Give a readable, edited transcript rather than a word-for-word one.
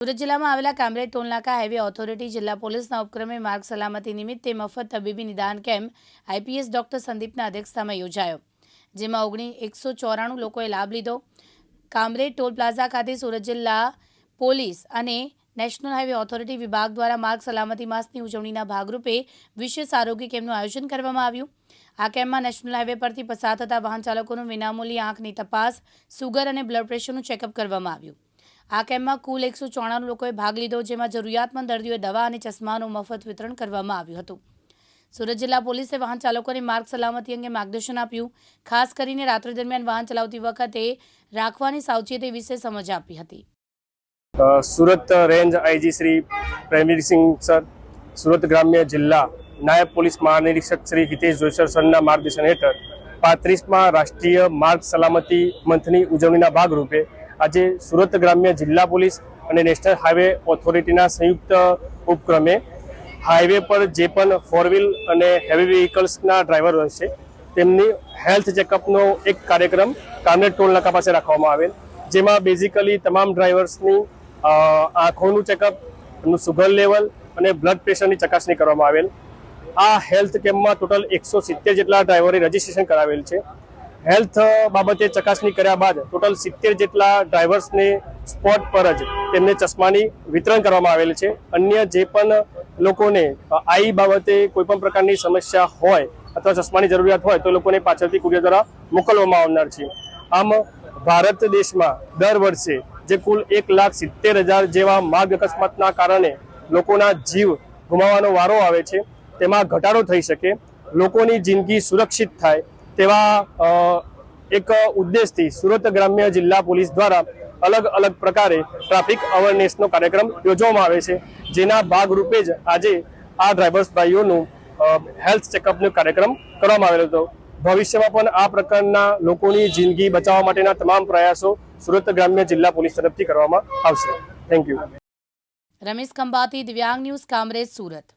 સુરત જિલ્લામાં આવેલા Kamrej ટોલનાકા highway authority જિલ્લા પોલીસના ઉપક્રમે માર્ગ સલામતી નિમિત્તે મફત તબીબી નિદાન કેમ્પ આઈપીએસ ડોક્ટર સંદીપના અધ્યક્ષતામાં યોજાયો, જેમાં 194 લોકોએ લાભ લીધો। કામરેજ ટોલ પ્લાઝા ખાતે સુરત જિલ્લા પોલીસ અને નેશનલ હાઈવે ઓથોરિટી વિભાગ દ્વારા માર્ગ સલામતી માસની ઉજવણીના ભાગરૂપે વિશેષ આરોગ્ય કેમ્પનું આયોજન કરવામાં આવ્યું। આ કેમ્પમાં નેશનલ હાઈવે પરથી પસાર થતા વાહન ચાલકોનું વિનામૂલ્યે આંખની તપાસ, સુગર અને બ્લડ પ્રેશરનું ચેકઅપ કરવામાં આવ્યું। આ કેમ્પમાં કુલ 194 લોકોએ ભાગ લીધો, જેમાં જરૂરિયાતમંદ દર્દીઓએ દવા અને ચશ્માનું મફત વિતરણ કરવામાં આવ્યું હતું। સુરત જિલ્લા પોલીસે વાહન ચાલકોને માર્ગ સલામતી અંગે માર્ગદર્શન આપ્યું, ખાસ કરીને રાત્રિ દરમિયાન વાહન ચલાવતી વખતે રાખવાની સાવચેતી વિશે સમજ આપી હતી। સુરત રેન્જ આઈજી શ્રી પ્રેમવીર સિંહ સર, સુરત ગ્રામ્ય જિલ્લા નાયબ પોલીસ મહાનિરીક્ષક શ્રી હિતેશ જોઈસર સરના માર્ગદર્શન હેઠળ 35મા રાષ્ટ્રીય માર્ગ સલામતી મંથની ઉજવણીના ભાગરૂપે આજે સુરત ગ્રામ્ય જિલ્લા પોલીસ અને નેશનલ હાઈવે ઓથોરિટીના સંયુક્ત ઉપક્રમે હાઈવે પર જે પણ 4 વ્હીલ અને હેવી વ્હીકલ્સના ડ્રાઈવરો છે તેમની હેલ્થ ચેકઅપનો એક કાર્યક્રમ કામરેજ ટોલ નાકા પાસે રાખવામાં આવેલ, જેમાં બેઝિકલી તમામ ડ્રાઈવર્સની આંખોનું ચેકઅપ, સુગર લેવલ અને બ્લડ પ્રેશરની ચકાસણી કરવામાં આવેલ। આ હેલ્થ કેમ્પમાં ટોટલ 170 જેટલા ડ્રાઈવરે રજીસ્ટ્રેશન કરાવેલ છે। હેલ્થ બાબતે ચકાસણી કર્યા બાદ ટોટલ 70 જેટલા ડ્રાઈવર્સને સ્પોટ પર જ તેમને ચશ્માની વિતરણ કરવામાં આવેલ છે। અન્ય જે પણ લોકોને આઈ બાબતે કોઈપણ પ્રકારની સમસ્યા હોય અથવા ચશ્માની જરૂરિયાત હોય તો લોકોને પાછળથી કુરિયર દ્વારા મોકલવામાં આવનાર છે। આમ ભારત દેશમાં દર વર્ષે જે કુલ 1,70,000 જેવા માર્ગ અકસ્માતના કારણે લોકોના જીવ ગુમાવવાનો વારો આવે છે, તેમાં ઘટાડો થઈ શકે, લોકોની જિંદગી સુરક્ષિત થાય તેવા એક ઉદ્દેશથી સુરત ગ્રામ્ય જિલ્લા પોલીસ દ્વારા અલગ અલગ પ્રકારે ટ્રાફિક અવેરનેસનો કાર્યક્રમ યોજવામાં આવે છે, જેના ભાગરૂપે જ આજે આ ડ્રાઈવર્સ ભાઈઓનું હેલ્થ ચેકઅપનો કાર્યક્રમ કરવામાં આવેલો હતો। ભવિષ્યમાં પણ આ પ્રકારના લોકોની જિંદગી બચાવવા માટેના તમામ પ્રયાસો સુરત ગ્રામ્ય જિલ્લા પોલીસ તરફથી કરવામાં આવશે। Thank you. રમેશ ખંભાતી, દિવ્યાંગ ન્યૂઝ, કામરેજ, સુરત।